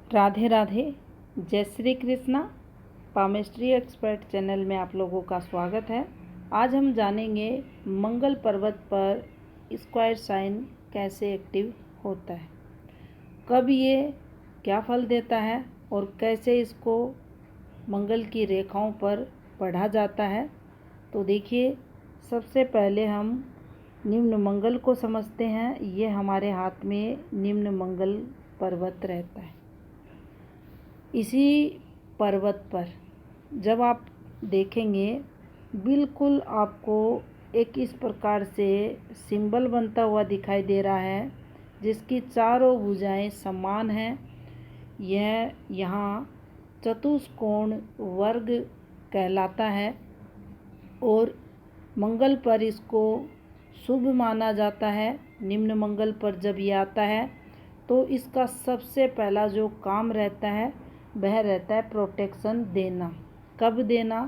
राधे राधे। जय Shri Krishna. Palmistry expert channel में आप लोगों का स्वागत है। आज हम जानेंगे मंगल पर्वत पर स्क्वायर साइन कैसे एक्टिव होता है, कब ये क्या फल देता है और कैसे इसको मंगल की रेखाओं पर पढ़ा जाता है। तो देखिए, सबसे पहले हम निम्न मंगल को समझते हैं। ये हमारे हाथ में निम्न मंगल पर्वत रहता है। इसी पर्वत पर जब आप देखेंगे, बिल्कुल आपको एक इस प्रकार से सिंबल बनता हुआ दिखाई दे रहा है जिसकी चारों भुजाएं समान हैं। यह यहाँ चतुष्कोण वर्ग कहलाता है और मंगल पर इसको शुभ माना जाता है। निम्न मंगल पर जब ये आता है तो इसका सबसे पहला जो काम रहता है वह रहता है प्रोटेक्शन देना। कब देना?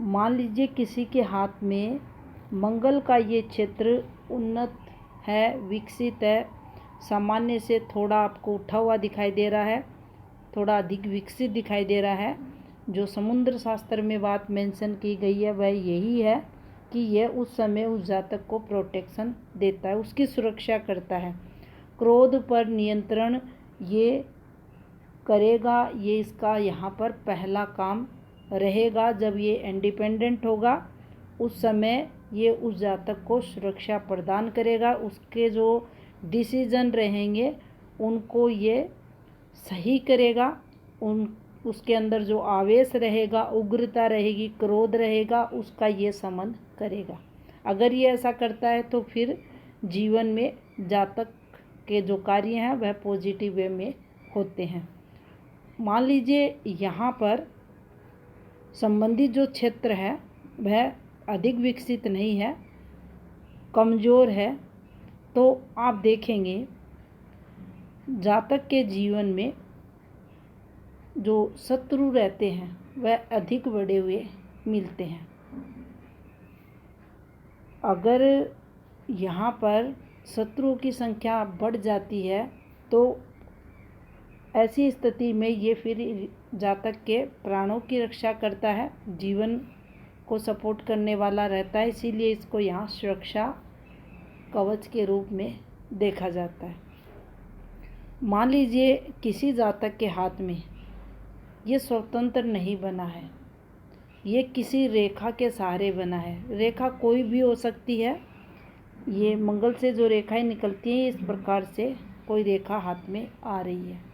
मान लीजिए किसी के हाथ में मंगल का ये क्षेत्र उन्नत है, विकसित है, सामान्य से थोड़ा आपको उठा हुआ दिखाई दे रहा है, थोड़ा अधिक विकसित दिखाई दे रहा है। जो समुद्र शास्त्र में बात मेंशन की गई है वह यही है कि यह उस समय उस जातक को प्रोटेक्शन देता है, उसकी सुरक्षा करता है। क्रोध पर नियंत्रण ये करेगा, ये इसका यहाँ पर पहला काम रहेगा। जब ये इंडिपेंडेंट होगा उस समय ये उस जातक को सुरक्षा प्रदान करेगा। उसके जो डिसीजन रहेंगे उनको ये सही करेगा। उसके अंदर जो आवेश रहेगा, उग्रता रहेगी, क्रोध रहेगा, उसका ये शमन करेगा। अगर ये ऐसा करता है तो फिर जीवन में जातक के जो कार्य हैं वह पॉजिटिव वे में होते हैं। मान लीजिए यहाँ पर संबंधित जो क्षेत्र है वह अधिक विकसित नहीं है, कमज़ोर है, तो आप देखेंगे जातक के जीवन में जो शत्रु रहते हैं वह अधिक बढ़े हुए मिलते हैं। अगर यहाँ पर शत्रुओं की संख्या बढ़ जाती है तो ऐसी स्थिति में ये फिर जातक के प्राणों की रक्षा करता है, जीवन को सपोर्ट करने वाला रहता है। इसीलिए इसको यहाँ सुरक्षा कवच के रूप में देखा जाता है। मान लीजिए किसी जातक के हाथ में ये स्वतंत्र नहीं बना है, ये किसी रेखा के सहारे बना है। रेखा कोई भी हो सकती है। ये मंगल से जो रेखाएं निकलती हैं इस प्रकार से कोई रेखा हाथ में आ रही है।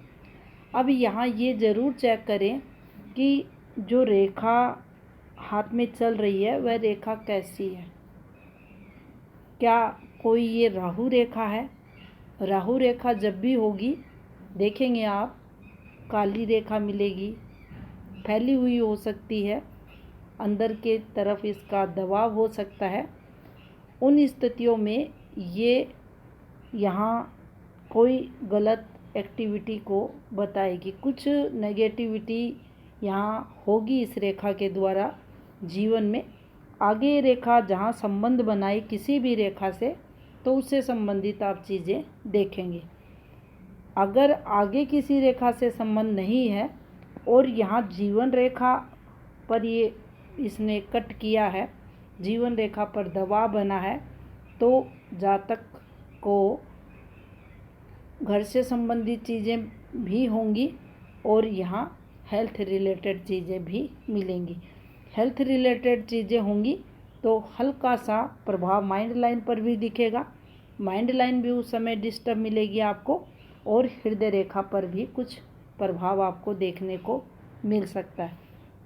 अब यहाँ ये ज़रूर चेक करें कि जो रेखा हाथ में चल रही है वह रेखा कैसी है। क्या कोई ये राहु रेखा है? राहु रेखा जब भी होगी देखेंगे आप, काली रेखा मिलेगी, फैली हुई हो सकती है, अंदर के तरफ इसका दबाव हो सकता है। उन स्थितियों में ये यहाँ कोई गलत एक्टिविटी को बताएगी, कुछ नेगेटिविटी यहाँ होगी इस रेखा के द्वारा जीवन में। आगे रेखा जहाँ संबंध बनाए किसी भी रेखा से तो उससे संबंधित आप चीज़ें देखेंगे। अगर आगे किसी रेखा से संबंध नहीं है और यहाँ जीवन रेखा पर ये इसने कट किया है, जीवन रेखा पर दबाव बना है, तो जातक को घर से संबंधित चीज़ें भी होंगी और यहाँ हेल्थ रिलेटेड चीज़ें भी मिलेंगी। हेल्थ रिलेटेड चीज़ें होंगी तो हल्का सा प्रभाव माइंड लाइन पर भी दिखेगा। माइंड लाइन भी उस समय डिस्टर्ब मिलेगी आपको और हृदय रेखा पर भी कुछ प्रभाव आपको देखने को मिल सकता है।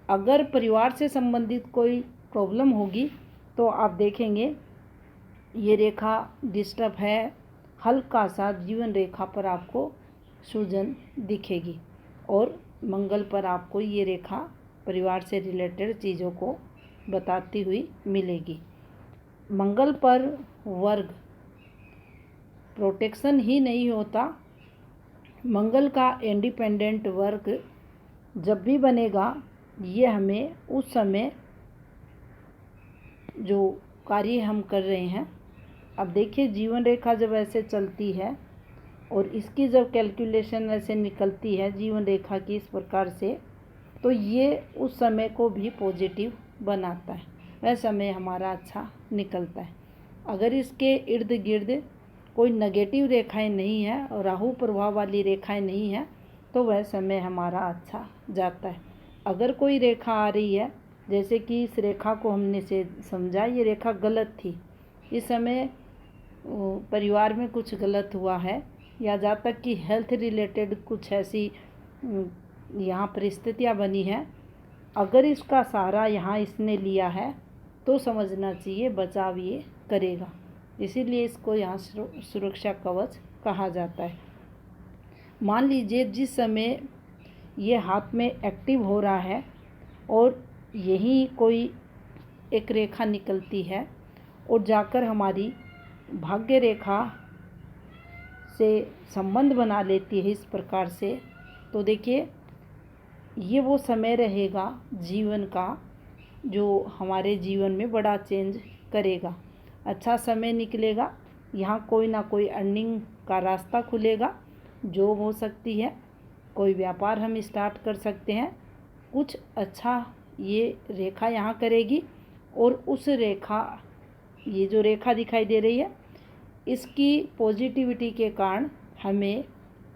अगर परिवार से संबंधित कोई प्रॉब्लम होगी तो आप देखेंगे ये रेखा डिस्टर्ब है, हल्का सा जीवन रेखा पर आपको सूजन दिखेगी और मंगल पर आपको ये रेखा परिवार से रिलेटेड चीज़ों को बताती हुई मिलेगी। मंगल पर वर्ग प्रोटेक्शन ही नहीं होता, मंगल का इंडिपेंडेंट वर्ग जब भी बनेगा ये हमें उस समय जो कार्य हम कर रहे हैं। अब देखिए जीवन रेखा जब ऐसे चलती है और इसकी जब कैलकुलेशन ऐसे निकलती है जीवन रेखा की इस प्रकार से, तो ये उस समय को भी पॉजिटिव बनाता है, वह समय हमारा अच्छा निकलता है। अगर इसके इर्द गिर्द कोई नेगेटिव रेखाएं नहीं है और राहु प्रभाव वाली रेखाएं नहीं है, तो वह समय हमारा अच्छा जाता है। अगर कोई रेखा आ रही है, जैसे कि इस रेखा को हमने से समझा, ये रेखा गलत थी, इस समय परिवार में कुछ गलत हुआ है, या जहाँ तक कि हेल्थ रिलेटेड कुछ ऐसी यहाँ परिस्थितियाँ बनी हैं, अगर इसका सहारा यहाँ इसने लिया है तो समझना चाहिए बचाव ये करेगा। इसीलिए इसको यहाँ सुरक्षा कवच कहा जाता है। मान लीजिए जिस समय ये हाथ में एक्टिव हो रहा है और यही कोई एक रेखा निकलती है और जाकर हमारी भाग्य रेखा से संबंध बना लेती है इस प्रकार से, तो देखिए ये वो समय रहेगा जीवन का जो हमारे जीवन में बड़ा चेंज करेगा। अच्छा समय निकलेगा, यहाँ कोई ना कोई अर्निंग का रास्ता खुलेगा, जॉब हो सकती है, कोई व्यापार हम स्टार्ट कर सकते हैं, कुछ अच्छा ये रेखा यहाँ करेगी। और उस रेखा, ये जो रेखा दिखाई दे रही है, इसकी पॉजिटिविटी के कारण हमें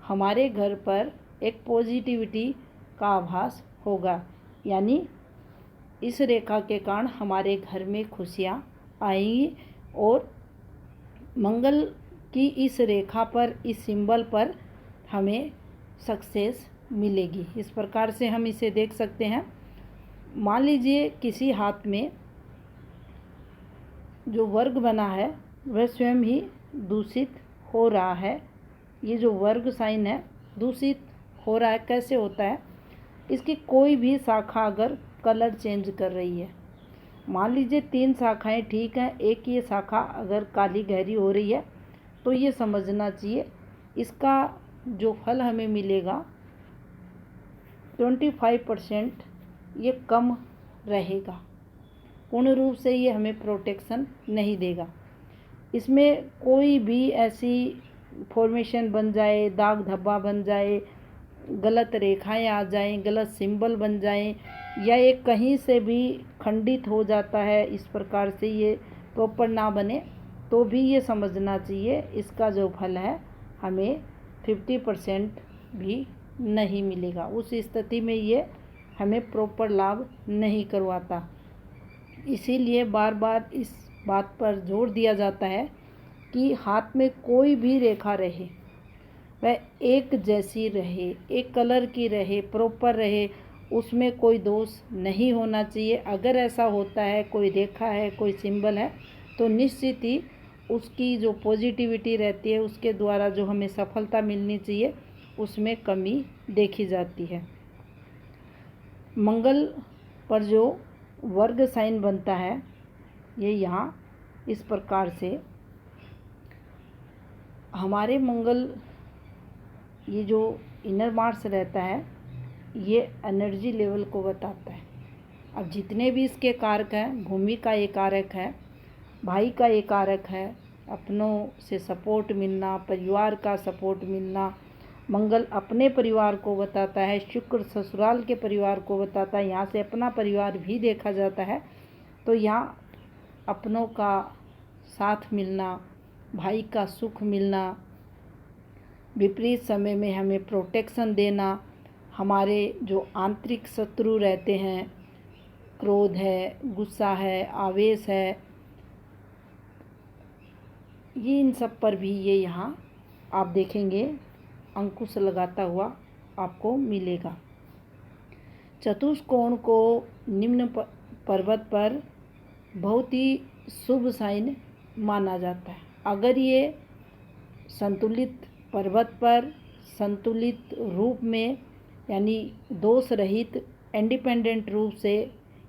हमारे घर पर एक पॉजिटिविटी का आभास होगा, यानी इस रेखा के कारण हमारे घर में खुशियाँ आएंगी और मंगल की इस रेखा पर, इस सिंबल पर हमें सक्सेस मिलेगी। इस प्रकार से हम इसे देख सकते हैं। मान लीजिए किसी हाथ में जो वर्ग बना है वह स्वयं ही दूषित हो रहा है, ये जो वर्ग साइन है दूषित हो रहा है। कैसे होता है? इसकी कोई भी शाखा अगर कलर चेंज कर रही है, मान लीजिए 3 शाखाएं ठीक हैं, एक ये शाखा अगर काली गहरी हो रही है, तो ये समझना चाहिए इसका जो फल हमें मिलेगा 25% ये कम रहेगा, पूर्ण रूप से ये हमें प्रोटेक्शन नहीं देगा। इसमें कोई भी ऐसी फॉर्मेशन बन जाए, दाग धब्बा बन जाए, गलत रेखाएं आ जाएं, गलत सिंबल बन जाएं, या ये कहीं से भी खंडित हो जाता है, इस प्रकार से ये प्रॉपर ना बने, तो भी ये समझना चाहिए इसका जो फल है हमें 50% भी नहीं मिलेगा। उस स्थिति में ये हमें प्रॉपर लाभ नहीं करवाता। इसीलिए बार बार इस बात पर जोर दिया जाता है कि हाथ में कोई भी रेखा रहे वह एक जैसी रहे, एक कलर की रहे, प्रॉपर रहे, उसमें कोई दोष नहीं होना चाहिए। अगर ऐसा होता है, कोई रेखा है, कोई सिंबल है, तो निश्चित ही उसकी जो पॉजिटिविटी रहती है, उसके द्वारा जो हमें सफलता मिलनी चाहिए, उसमें कमी देखी जाती है। मंगल पर जो वर्ग साइन बनता है, ये यहाँ इस प्रकार से हमारे मंगल, ये जो इनर मार्स रहता है, ये एनर्जी लेवल को बताता है। अब जितने भी इसके कारक हैं, भूमि का एक कारक है, भाई का एक कारक है, अपनों से सपोर्ट मिलना, परिवार का सपोर्ट मिलना, मंगल अपने परिवार को बताता है, शुक्र ससुराल के परिवार को बताता है, यहाँ से अपना परिवार भी देखा जाता है। तो यहाँ अपनों का साथ मिलना, भाई का सुख मिलना, विपरीत समय में हमें प्रोटेक्शन देना, हमारे जो आंतरिक शत्रु रहते हैं, क्रोध है, गुस्सा है, आवेश है, ये इन सब पर भी ये यहाँ आप देखेंगे अंकुश लगाता हुआ आपको मिलेगा। चतुष्कोण को निम्न पर्वत पर बहुत ही शुभ साइन माना जाता है। अगर ये संतुलित पर्वत पर संतुलित रूप में, यानी दोष रहित इंडिपेंडेंट रूप से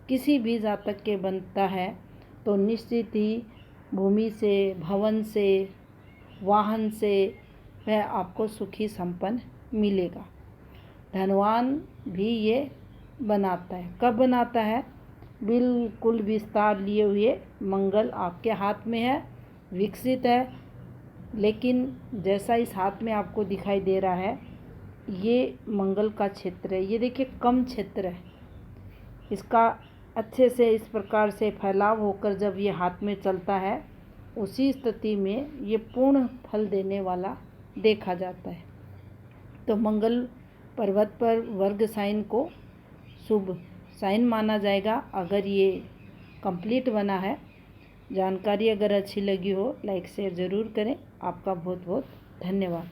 किसी भी जातक के बनता है, तो निश्चित ही भूमि से, भवन से, वाहन से वह आपको सुखी संपन्न मिलेगा। धनवान भी ये बनाता है। कब बनाता है? बिल्कुल विस्तार लिए हुए मंगल आपके हाथ में है, विकसित है, लेकिन जैसा इस हाथ में आपको दिखाई दे रहा है, ये मंगल का क्षेत्र है। ये देखिए कम क्षेत्र है, इसका अच्छे से इस प्रकार से फैलाव होकर जब ये हाथ में चलता है, उसी स्थिति में ये पूर्ण फल देने वाला देखा जाता है। तो मंगल पर्वत पर वर्ग साइन को शुभ साइन माना जाएगा अगर ये कंप्लीट बना है। जानकारी अगर अच्छी लगी हो लाइक शेयर ज़रूर करें। आपका बहुत बहुत धन्यवाद।